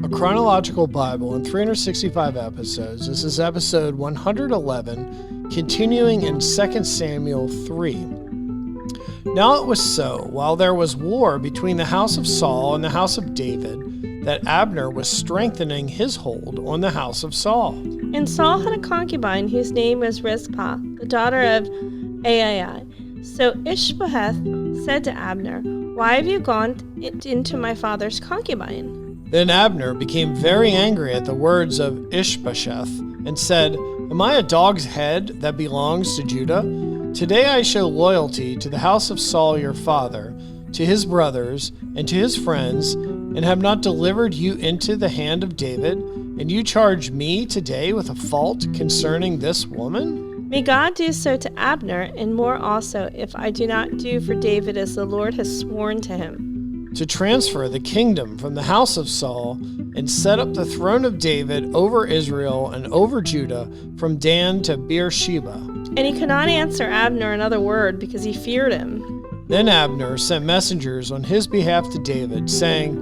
a chronological Bible in 365 episodes. This is episode 111, continuing in 2 Samuel 3. Now it was so, while there was war between the house of Saul and the house of David, that Abner was strengthening his hold on the house of Saul. And Saul had a concubine whose name was Rizpah, the daughter of Aiah. So Ishbosheth said to Abner, "Why have you gone into my father's concubine?" Then Abner became very angry at the words of Ishbosheth and said, "Am I a dog's head that belongs to Judah? Today I show loyalty to the house of Saul your father, to his brothers, and to his friends, and have not delivered you into the hand of David, and you charge me today with a fault concerning this woman? May God do so to Abner, and more also, if I do not do for David as the Lord has sworn to him, to transfer the kingdom from the house of Saul and set up the throne of David over Israel and over Judah from Dan to Beersheba." And he could not answer Abner another word because he feared him. Then Abner sent messengers on his behalf to David, saying,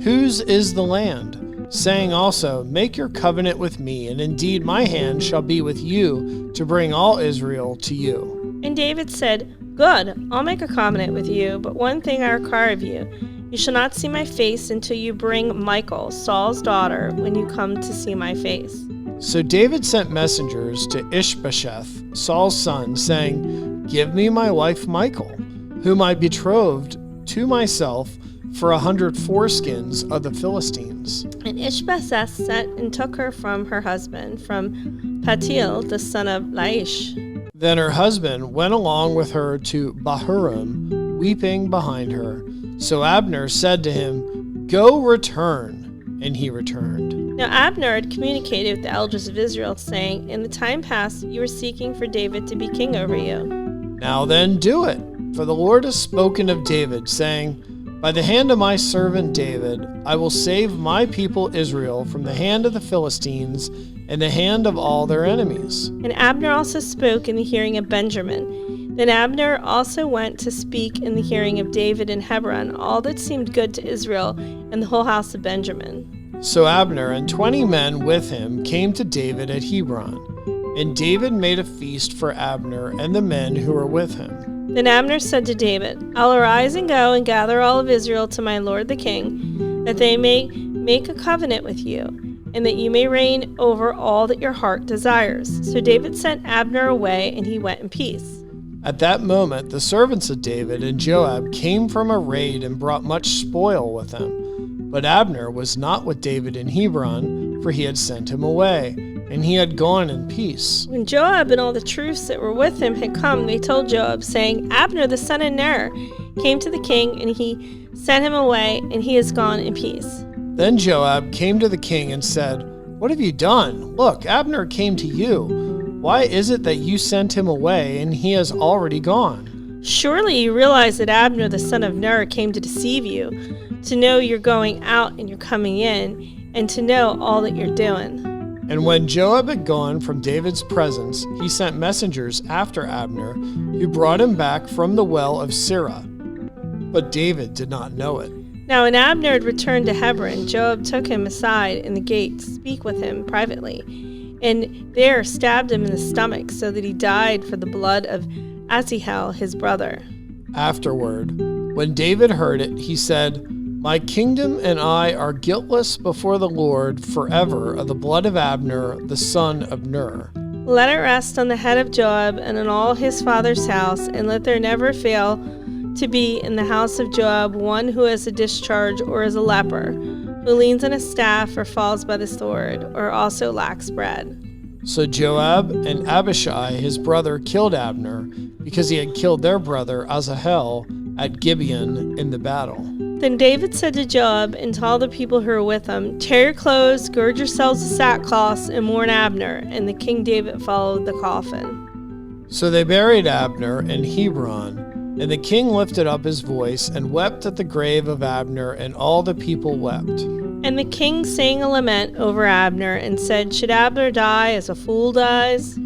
"Whose is the land?" saying also, "Make your covenant with me, and indeed my hand shall be with you to bring all Israel to you." And David said, "Good, I'll make a covenant with you, but one thing I require of you. You shall not see my face until you bring Michal, Saul's daughter, when you come to see my face." So David sent messengers to Ishbosheth, Saul's son, saying, "Give me my wife Michal, whom I betrothed to myself for 100 foreskins of the Philistines." And Ishbosheth sent and took her from her husband, from Paltiel, the son of Laish. Then her husband went along with her to Bahurim, weeping behind her. So Abner said to him, "Go return." And he returned. Now Abner had communicated with the elders of Israel, saying, "In the time past you were seeking for David to be king over you. Now then do it, for the Lord has spoken of David, saying, by the hand of my servant David, I will save my people Israel from the hand of the Philistines and the hand of all their enemies." And Abner also spoke in the hearing of Benjamin. Then Abner also went to speak in the hearing of David in Hebron all that seemed good to Israel and the whole house of Benjamin. So Abner and 20 men with him came to David at Hebron, and David made a feast for Abner and the men who were with him. Then Abner said to David, "I'll arise and go and gather all of Israel to my lord the king, that they may make a covenant with you, and that you may reign over all that your heart desires." So David sent Abner away, and he went in peace. At that moment the servants of David and Joab came from a raid and brought much spoil with them. But Abner was not with David in Hebron, for he had sent him away, and he had gone in peace. When Joab and all the troops that were with him had come, they told Joab, saying, "Abner the son of Ner came to the king, and he sent him away, and he is gone in peace." Then Joab came to the king and said, "What have you done? Look, Abner came to you. Why is it that you sent him away, and he has already gone?" "Surely you realize that Abner the son of Ner came to deceive you, to know you're going out and you're coming in, and to know all that you're doing." And when Joab had gone from David's presence, he sent messengers after Abner, who brought him back from the well of Sirah. But David did not know it. Now when Abner had returned to Hebron, Joab took him aside in the gate to speak with him privately, and there stabbed him in the stomach, so that he died for the blood of Asahel his brother. Afterward, when David heard it, he said, "My kingdom and I are guiltless before the Lord forever of the blood of Abner, the son of Ner. Let it rest on the head of Joab and on all his father's house, and let there never fail to be in the house of Joab one who has a discharge or is a leper, who leans on a staff or falls by the sword, or also lacks bread." So Joab and Abishai his brother killed Abner, because he had killed their brother Asahel at Gibeon in the battle. Then David said to Joab and to all the people who were with him, "Tear your clothes, gird yourselves with sackcloths, and mourn Abner." And the king David followed the coffin. So they buried Abner in Hebron, and the king lifted up his voice and wept at the grave of Abner, and all the people wept. And the king sang a lament over Abner and said, "Should Abner die as a fool dies?"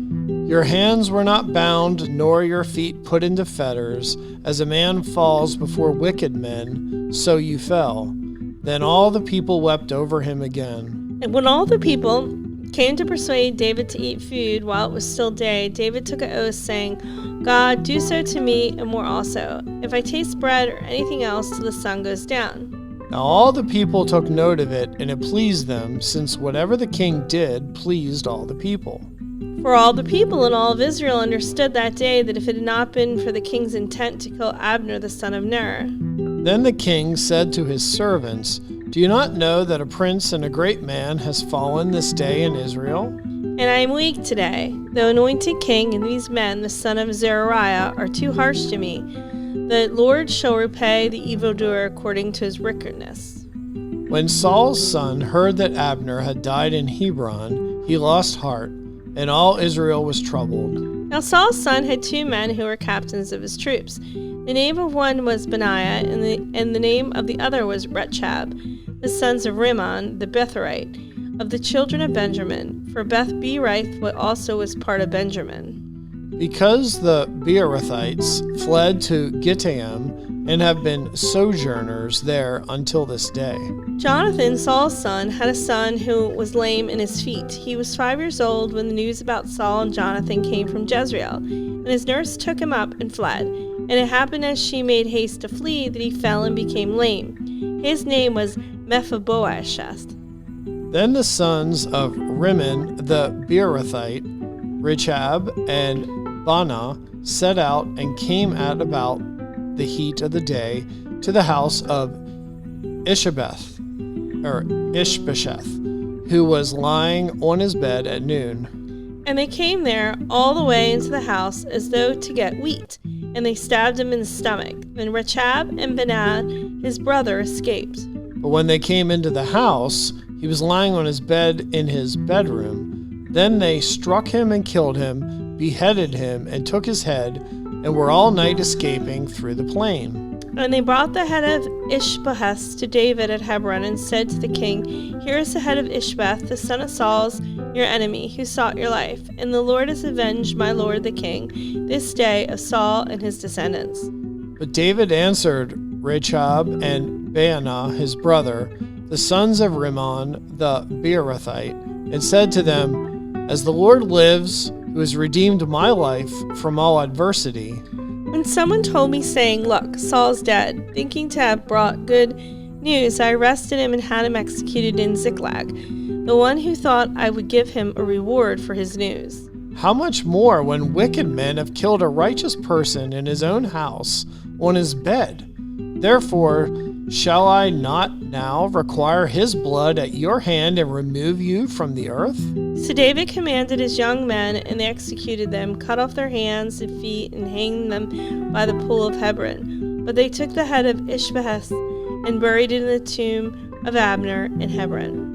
Your hands were not bound, nor your feet put into fetters. As a man falls before wicked men, so you fell. Then all the people wept over him again. And when all the people came to persuade David to eat food while it was still day, David took an oath, saying, God, do so to me and more also, if I taste bread or anything else till the sun goes down. Now all the people took note of it, and it pleased them, since whatever the king did pleased all the people. For all the people and all of Israel understood that day that if it had not been for the king's intent to kill Abner the son of Ner. Then the king said to his servants, Do you not know that a prince and a great man has fallen this day in Israel? And I am weak today. The anointed king and these men, the son of Zeruiah, are too harsh to me. The Lord shall repay the evildoer according to his wickedness. When Saul's son heard that Abner had died in Hebron, he lost heart, and all Israel was troubled. Now Saul's son had 2 men who were captains of his troops. The name of one was Benaiah, and the name of the other was Rechab, the sons of Rimmon the Betherite, of the children of Benjamin, for Beth-Beerath also was part of Benjamin. Because the Beerathites fled to Gittaim and have been sojourners there until this day. Jonathan, Saul's son, had a son who was lame in his feet. He was 5 years old when the news about Saul and Jonathan came from Jezreel, and his nurse took him up and fled. And it happened as she made haste to flee that he fell and became lame. His name was Mephibosheth. Then the sons of Rimmon the Beerothite, Rechab and Baanah, set out and came at about the heat of the day to the house of Ishbosheth, who was lying on his bed at noon. And they came there all the way into the house as though to get wheat, and they stabbed him in the stomach. Then Rechab and Baanah, his brother, escaped. But when they came into the house, he was lying on his bed in his bedroom. Then they struck him and killed him, beheaded him, and took his head, and were all night escaping through the plain. And they brought the head of Ishbosheth to David at Hebron, and said to the king, Here is the head of Ishbosheth, the son of Saul's, your enemy, who sought your life. And the Lord has avenged my lord the king this day of Saul and his descendants. But David answered Rechab and Baanah his brother, the sons of Rimmon the Beerothite, and said to them, As the Lord lives, who has redeemed my life from all adversity. When someone told me, saying, Look, Saul's dead, thinking to have brought good news, I arrested him and had him executed in Ziklag, the one who thought I would give him a reward for his news. How much more when wicked men have killed a righteous person in his own house, on his bed? Therefore, shall I not now require his blood at your hand and remove you from the earth? So David commanded his young men, and they executed them, cut off their hands and feet, and hanged them by the pool of Hebron. But they took the head of Ishbosheth and buried it in the tomb of Abner in Hebron.